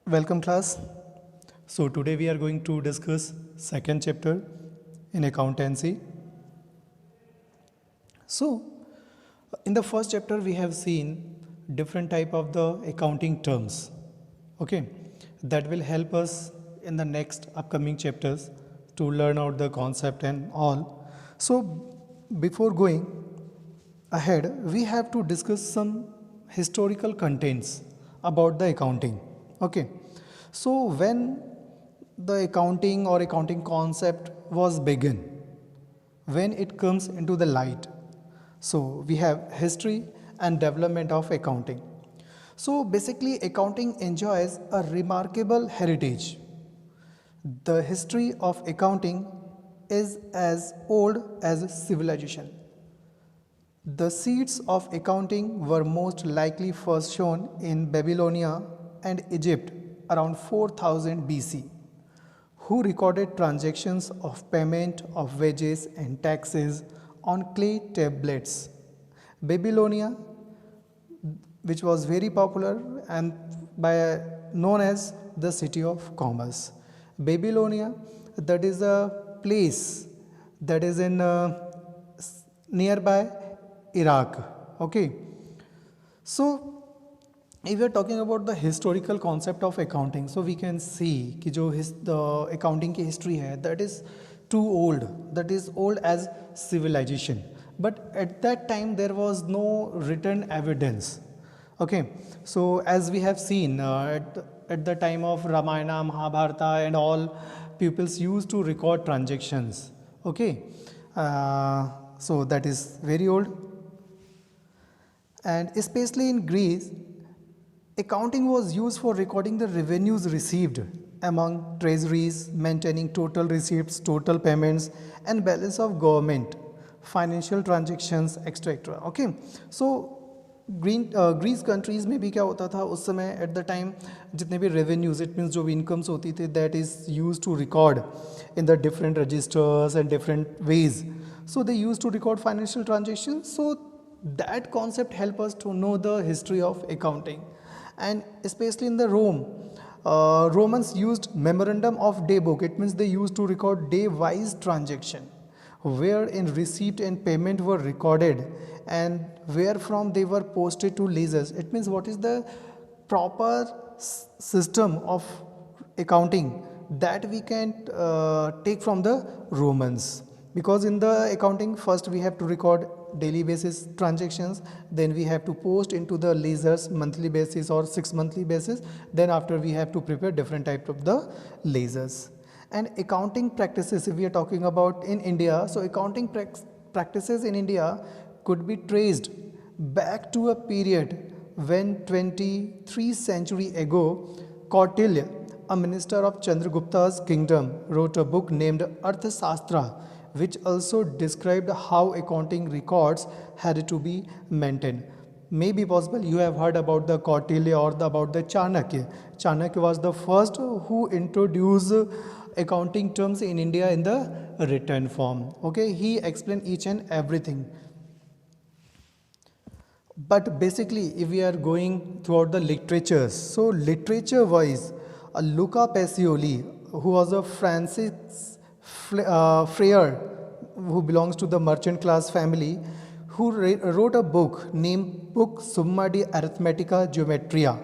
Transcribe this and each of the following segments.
Welcome class. So today we are going to discuss second chapter in accountancy. So in the first chapter we have seen different type of the accounting terms. Okay, that will help us in the next upcoming chapters to learn out the concept and all. So before going ahead, we have to discuss some historical contents about the accounting. Okay, so when the accounting or accounting concept was begun, when it comes into the light, so we have history and development of accounting. So basically, accounting enjoys a remarkable heritage. The history of accounting is as old as civilization. The seeds of accounting were most likely first shown in Babylonia and Egypt around 4000 BC, who recorded transactions of payment of wages and taxes on clay tablets. Babylonia, which was very popular and by known as the city of commerce. Babylonia, that is a place that is in nearby Iraq. Okay, so if we are talking about the historical concept of accounting, so we can see कि जो the accounting की history है, that is too old, that is old as civilization. But at that time there was no written evidence. Okay, so as we have seen at the time of Ramayana, Mahabharata and all, peoples used to record transactions. Okay, so that is very old. And especially in Greece, accounting was used for recording the revenues received among treasuries, maintaining total receipts, total payments, and balance of government, financial transactions, etc. Okay, so Greece countries में भी क्या होता था उस समय at the time जितने भी revenues it means जो भी इनकम्स होती थी that is use to record in the different registers and different ways so they use to record financial transaction so that concept help us to know the history of accounting. And especially in the Rome, Romans used memorandum of day book. It means they used to record day wise transaction wherein receipt and payment were recorded and where from they were posted to ledgers. It means what is the proper system of accounting that we can take from the Romans, because in the accounting first we have to record daily basis transactions, then we have to post into the ledgers monthly basis or 6 monthly basis, then after we have to prepare different type of the ledgers. And accounting practices, if we are talking about in India, so accounting practices in India could be traced back to a period when 23 century ago Kautilya, a minister of Chandragupta's kingdom, wrote a book named Arthashastra, which also described how accounting records had to be maintained. Maybe possible you have heard about the Kautilya or about the Chanakya. Chanakya was the first who introduced accounting terms in India in the written form. Okay, he explained each and everything. But basically, if we are going throughout the literatures, so literature wise, Luca Pacioli, who was a Francis Freyer, who belongs to the merchant class family, who wrote a book named Book Summa de Arithmetica Geometria.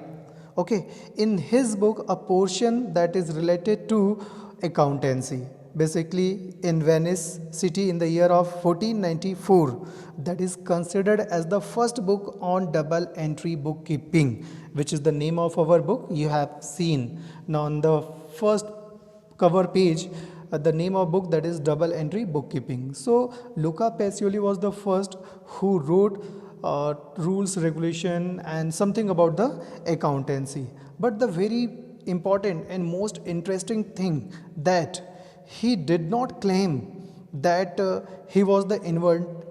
Okay, in his book, a portion that is related to accountancy, basically in Venice city in the year of 1494, that is considered as the first book on double entry bookkeeping, which is the name of our book. You have seen now on the first cover page the name of book, that is double entry bookkeeping. So Luca Pacioli was the first who wrote rules, regulation and something about the accountancy. But the very important and most interesting thing that he did not claim that he was the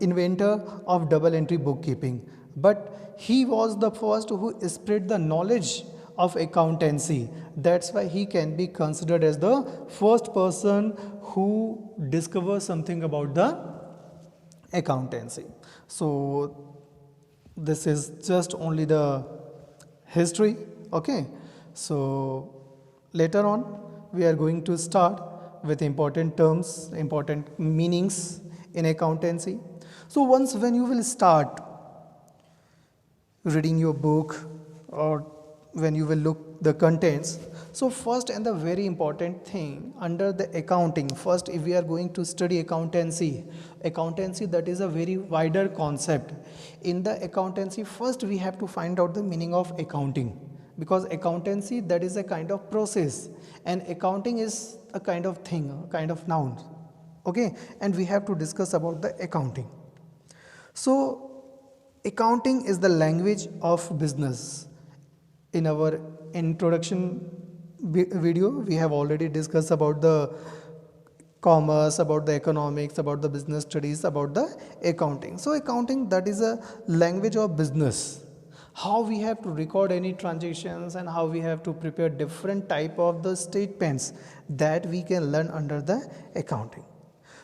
inventor of double entry bookkeeping, but he was the first who spread the knowledge of accountancy. That's why he can be considered as the first person who discovers something about the accountancy. So this is just only the history. Okay, so Later on, we are going to start with important terms, important meanings in accountancy. So once when you will start reading your book or when you will look the contents, so first and the very important thing under the accounting, first if we are going to study accountancy, that is a very wider concept. In the accountancy, first we have to find out the meaning of accounting, because accountancy, that is a kind of process and accounting is a kind of thing, a kind of noun. Okay, and we have to discuss about the accounting. So accounting is the language of business. In our introduction video, we have already discussed about the commerce, about the economics, about the business studies, about the accounting. So accounting, that is a language of business. How we have to record any transactions and how we have to prepare different type of the statements that we can learn under the accounting.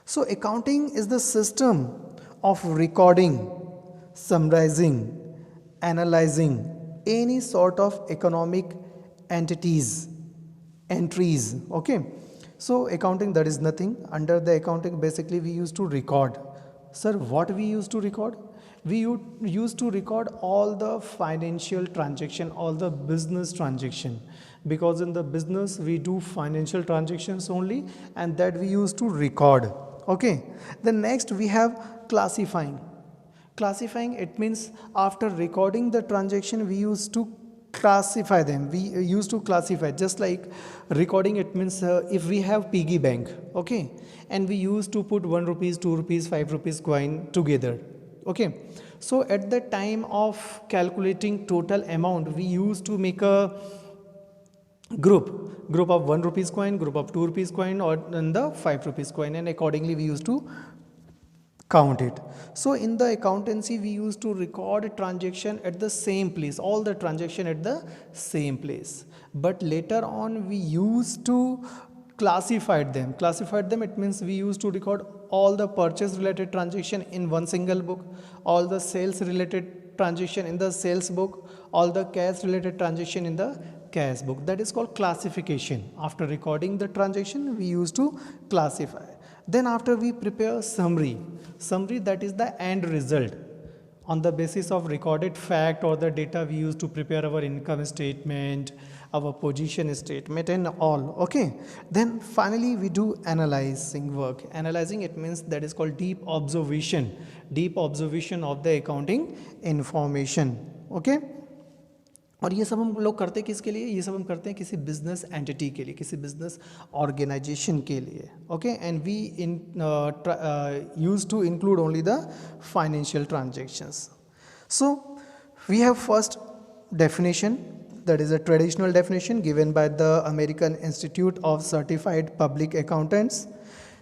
So accounting is the system of recording, summarizing, analyzing any sort of economic entries. Okay, so accounting, that is nothing. Under the accounting, basically we used to record. Sir, what we used to record? We used to record all the financial transaction, all the business transaction, because in the business we do financial transactions only, and that we used to record. Okay, then next we have classifying. Classifying, it means after recording the transaction, we used to classify them. We used to classify, just like recording, it means if we have piggy bank, okay, and we used to put 1 rupees, 2 rupees, 5 rupees coin together. Okay, so at the time of calculating total amount, we used to make a group of 1 rupees coin, group of 2 rupees coin, or in the 5 rupees coin, and accordingly we used to count it. So in the accountancy, we used to record a transaction at the same place, all the transaction at the same place, but later on we used to classified them. It means we used to record all the purchase related transaction in one single book, all the sales related transaction in the sales book, all the cash related transaction in the cash book. That is called classification. After recording the transaction, we used to classify. Then after we prepare summary, that is the end result. On the basis of recorded fact or the data, we used to prepare our income statement, our position statement and all. Okay, then finally we do analyzing work. Analyzing, it means that is called deep observation of the accounting information. Okay, और ये सब हम लोग करते हैं किसके लिए? ये सब हम करते हैं किसी बिजनेस एंटिटी के लिए, किसी बिजनेस ऑर्गेनाइजेशन के लिए. Okay, and we use to include only the financial transactions. So we have first definition, that is a traditional definition given by the American Institute of Certified Public Accountants.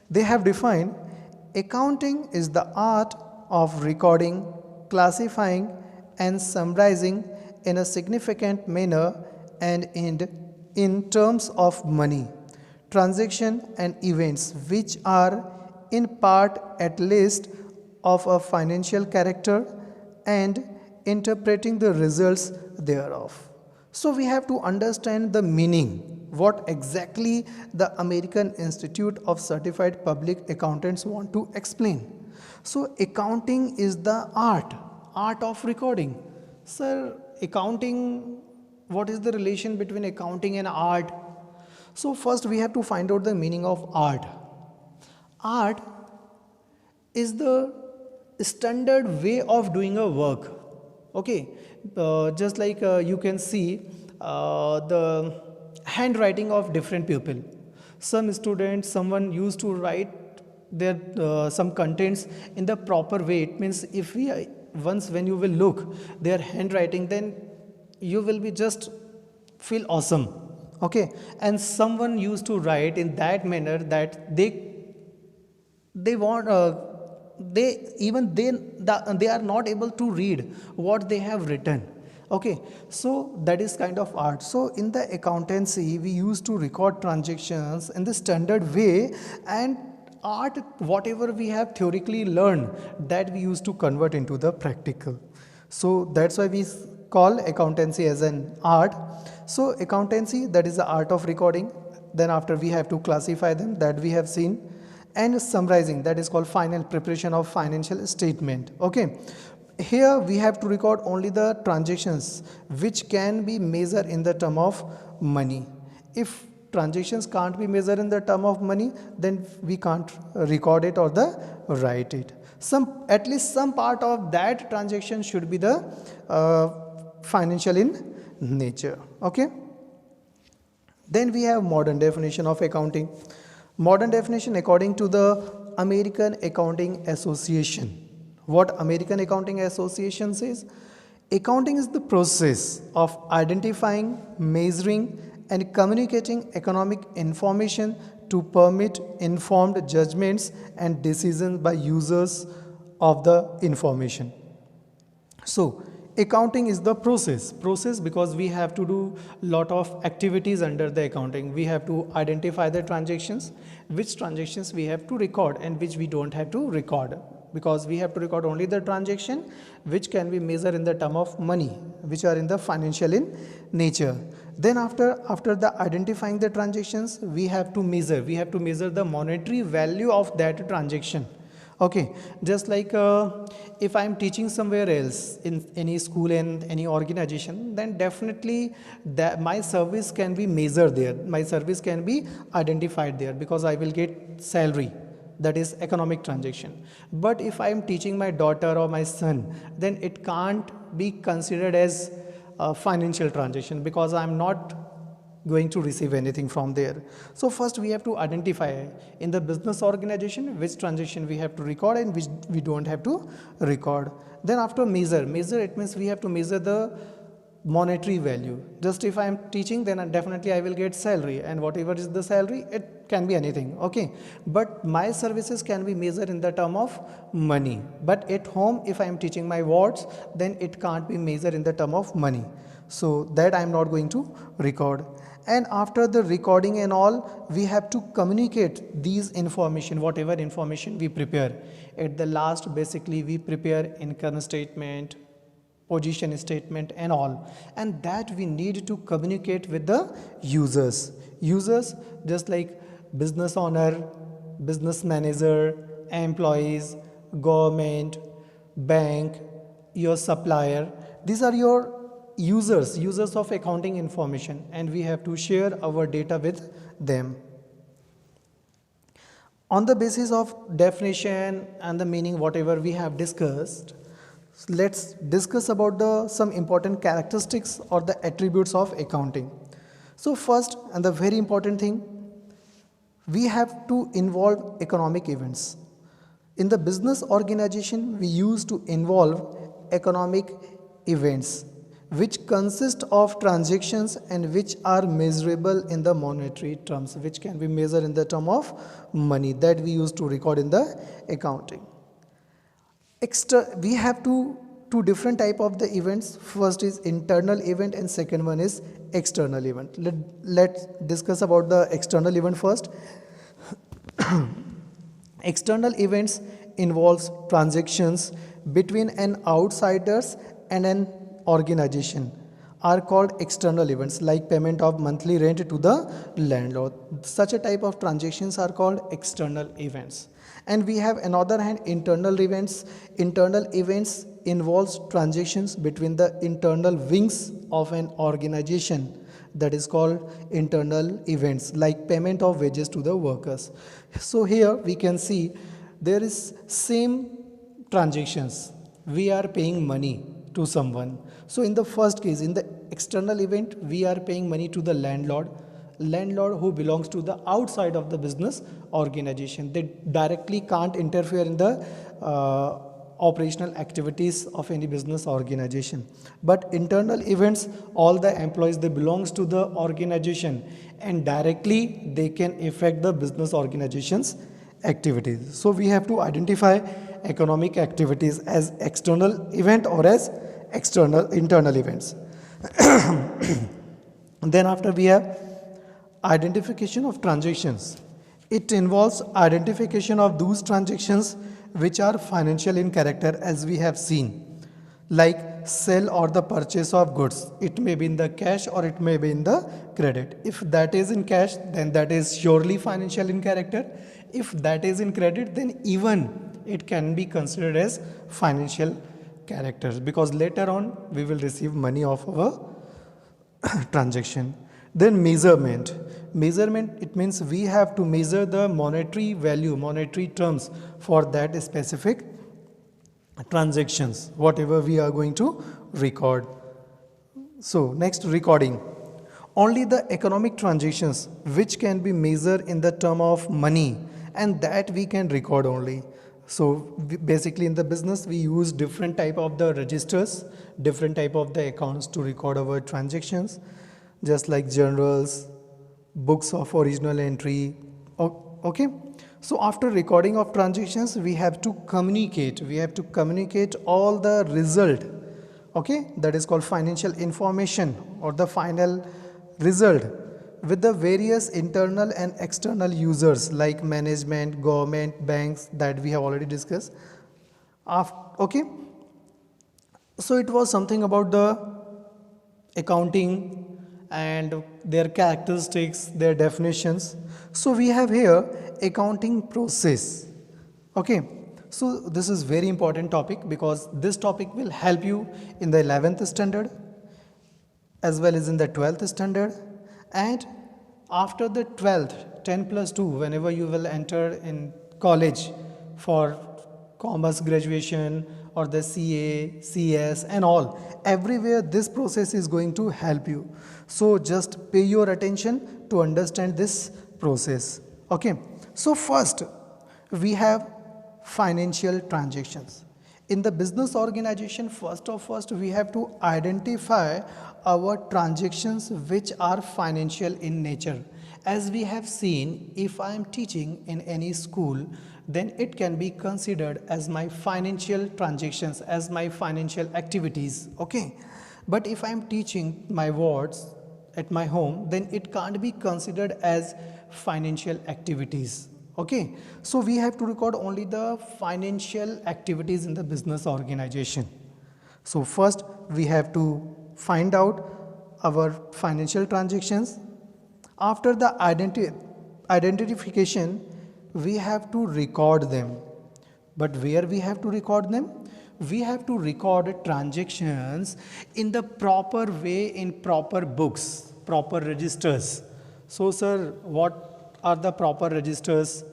They have defined accounting is the art of recording, classifying and summarizing in a significant manner and in terms of money, transaction and events which are in part at least of a financial character and interpreting the results thereof. So we have to understand the meaning, what exactly the American Institute of Certified Public Accountants want to explain. So accounting is the art of recording. Sir, accounting, what is the relation between accounting and art? So first we have to find out the meaning of art. Art is the standard way of doing a work. Okay, just like you can see the handwriting of different people. Some students, someone used to write their some contents in the proper way. It means if we once when you will look their handwriting, then you will be just feel awesome. Okay, and someone used to write in that manner that they want they are not able to read what they have written. Okay, so that is kind of art. So in the accountancy, we used to record transactions in the standard way, and art, whatever we have theoretically learned, that we used to convert into the practical. So that's why we call accountancy as an art. So accountancy, that is the art of recording. Then after we have to classify them, that we have seen, and summarizing, that is called final preparation of financial statement. Okay, here we have to record only the transactions which can be measured in the term of money. If transactions can't be measured in the term of money, then we can't record it or write it. At least some part of that transaction should be the financial in nature. Okay. Then we have modern definition of accounting. Modern definition according to the American Accounting Association. What American Accounting Association says? Accounting is the process of identifying, measuring, and communicating economic information to permit informed judgments and decisions by users of the information. So, accounting is the process because we have to do lot of activities under the accounting. We have to identify the transactions, which transactions we have to record and which we don't have to record, because we have to record only the transaction which can be measured in the term of money, which are in the financial in nature. Then after the identifying the transactions, we have to measure the monetary value of that transaction. Okay, just like if I am teaching somewhere else in any school and any organization, then definitely that my service can be measured there, my service can be identified there, because I will get salary, that is economic transaction. But if I am teaching my daughter or my son, then it can't be considered as a financial transaction, because I am not going to receive anything from there. So first we have to identify in the business organization which transaction we have to record and which we don't have to record. Then after measure, it means we have to measure the monetary value. Just if I am teaching, then definitely I will get salary, and whatever is the salary, it can be anything. Okay, but my services can be measured in the term of money. But at home, if I am teaching my words, then it can't be measured in the term of money. So that I am not going to record. And after the recording and all, we have to communicate these information, whatever information we prepare. At the last, basically we prepare income statement, position statement and all, and that we need to communicate with the users just like business owner, business manager, employees, government, bank, your supplier. These are your users of accounting information, and we have to share our data with them. On the basis of definition and the meaning, whatever we have discussed, let's discuss about some important characteristics or the attributes of accounting. So first, and the very important thing, we have to involve economic events. In the business organization, we used to involve economic events which consist of transactions and which are measurable in the monetary terms, which can be measured in the term of money, that we used to record in the accounting. We have two different type of the events. First is internal event and second one is external event. Let's discuss about the external event first. External events involves transactions between an outsiders and an organization are called external events, like payment of monthly rent to the landlord. Such a type of transactions are called external events. And we have another hand internal events. Internal events involves transactions between the internal wings of an organization, that is called internal events, like payment of wages to the workers. So here we can see there is same transactions, we are paying money to someone. So in the first case, in the external event, we are paying money to the landlord who belongs to the outside of the business organization. They directly can't interfere in the operational activities of any business organization. But internal events, all the employees, they belongs to the organization, and directly they can affect the business organization's activities. So we have to identify economic activities as external event or as internal events. Then after we have identification of transactions. It involves identification of those transactions which are financial in character, as we have seen. like sell or the purchase of goods. It may be in the cash or it may be in the credit. If that is in cash, then that is surely financial in character. If that is in credit, then even it can be considered as financial characters, because later on we will receive money of our transaction. Then measurement. Measurement, it means we have to measure the monetary value, monetary terms for that specific transactions, whatever we are going to record. So next, recording. Only the economic transactions which can be measured in the term of money, and that we can record only. So basically in the business we use different type of the registers, different type of the accounts to record our transactions, just like journals, books of original entry. Okay. So after recording of transactions, we have to communicate all the result, okay, that is called financial information or the final result, with the various internal and external users like management, government, banks, that we have already discussed. Okay. So it was something about the accounting and their characteristics, their definitions. So we have here accounting process. Okay, so this is very important topic, because this topic will help you in the 11th standard as well as in the 12th standard, and after the 12th, 10 plus 2, whenever you will enter in college for commerce graduation or the CA, CS and all, everywhere this process is going to help you. So just pay your attention to understand this process. Okay, so first we have financial transactions. In the business organization, first we have to identify our transactions which are financial in nature. As we have seen, if I am teaching in any school, then it can be considered as my financial transactions, as my financial activities. Okay, but if I am teaching my wards at my home, then it can't be considered as financial activities. Okay, so we have to record only the financial activities in the business organization. So first we have to find out our financial transactions. After the identification, we have to record them. But where we have to record them? We have to record transactions in the proper way, in proper books, proper registers. So sir, what are the proper registers,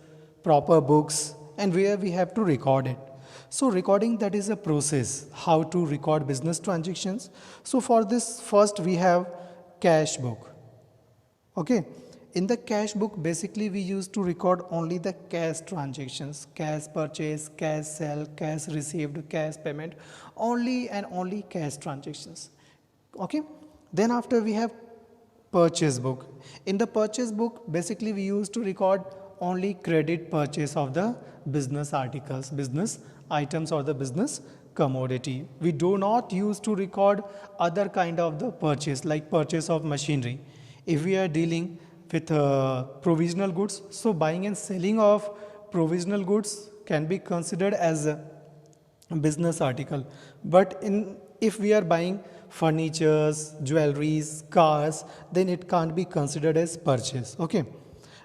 proper books, and where we have to record it? So recording, that is a process how to record business transactions. So for this, first we have cash book. Okay, in the cash book, basically we used to record only the cash transactions, cash purchase, cash sell, cash received, cash payment, only and only cash transactions. Okay, then after we have purchase book. In the purchase book, basically we used to record only credit purchase of the business articles, business items or the business commodity. We do not use to record other kind of the purchase, like purchase of machinery. If we are dealing with provisional goods, so buying and selling of provisional goods can be considered as a business article. But if we are buying furnitures, jewelries, cars, then it can't be considered as purchase. Okay,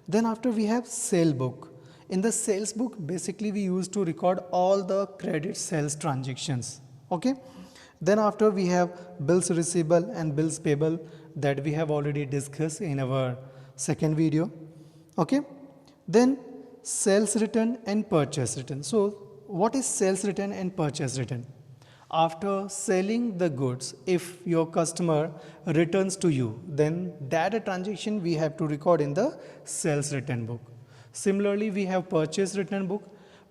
then after we have sale book. In the sales book, basically we used to record all the credit sales transactions. Okay, then after we have bills receivable and bills payable, that we have already discussed in our second video. Okay, then sales return and purchase return. So what is sales return and purchase return? After selling the goods, if your customer returns to you, then that transaction we have to record in the sales return book. Similarly, we have purchase return book.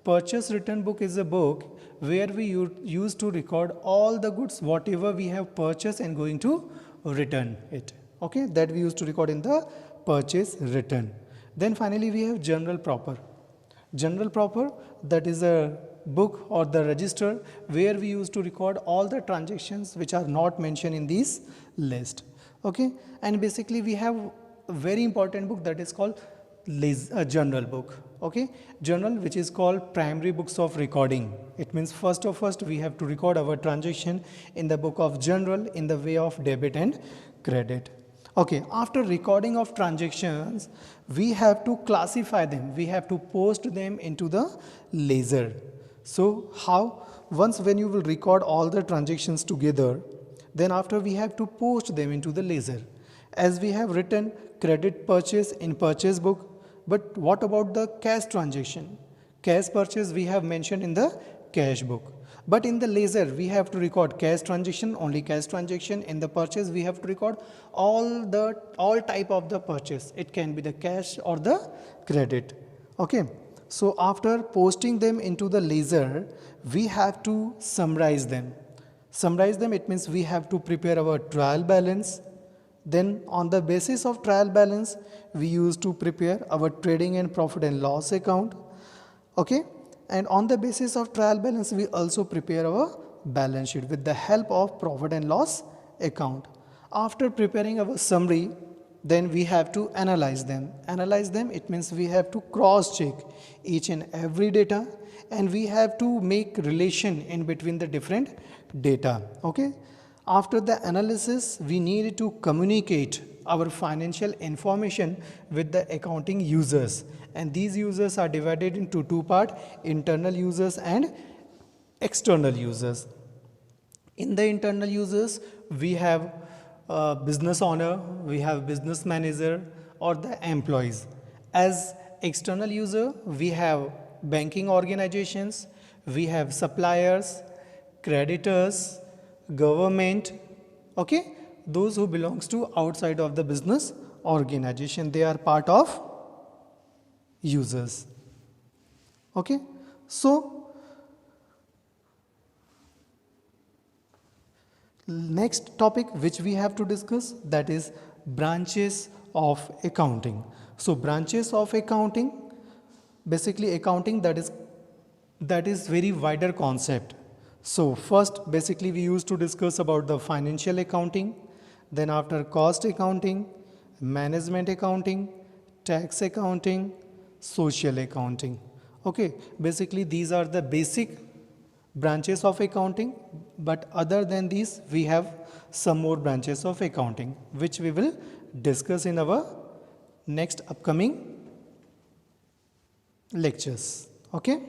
Purchase return book is a book where we use to record all the goods whatever we have purchased and going to return it. Okay, that we used to record in the purchase return. Then finally we have general proper. General proper, that is a book or the register where we used to record all the transactions which are not mentioned in this list. Okay, and basically we have a very important book that is called journal book. Okay, journal which is called primary books of recording. It means first we have to record our transaction in the book of journal in the way of debit and credit. Okay, after recording of transactions, we have to classify them, we have to post them into the ledger. So how? Once when you will record all the transactions together, then after we have to post them into the ledger. As we have written credit purchase in purchase book, but what about the cash transaction? Cash purchase we have mentioned in the cash book. But in the ledger we have to record cash transaction, only cash transaction. In the purchase we have to record all type of the purchase. It can be the cash or the credit. Okay. So after posting them into the ledger, we have to summarize them. Summarize them, it means we have to prepare our trial balance. Then on the basis of trial balance, we used to prepare our trading and profit and loss account. Okay. And on the basis of trial balance, we also prepare our balance sheet with the help of profit and loss account. After preparing our summary, then we have to analyze them. Analyze them, it means we have to cross check each and every data, and we have to make relation in between the different data. Okay. After the analysis, we need to communicate our financial information with the accounting users, and these users are divided into two parts: internal users and external users. In the internal users, we have business owner, we have business manager or the employees. As external user, we have banking organizations, we have suppliers, creditors, government. Okay, those who belongs to outside of the business organization, they are part of users. Okay, so next topic which we have to discuss, that is branches of accounting. So branches of accounting, basically accounting, that is very wider concept. So first basically we used to discuss about the financial accounting, then after cost accounting, management accounting, tax accounting, social accounting. Okay, basically these are the basic branches of accounting, but other than these we have some more branches of accounting which we will discuss in our next upcoming lectures. Okay.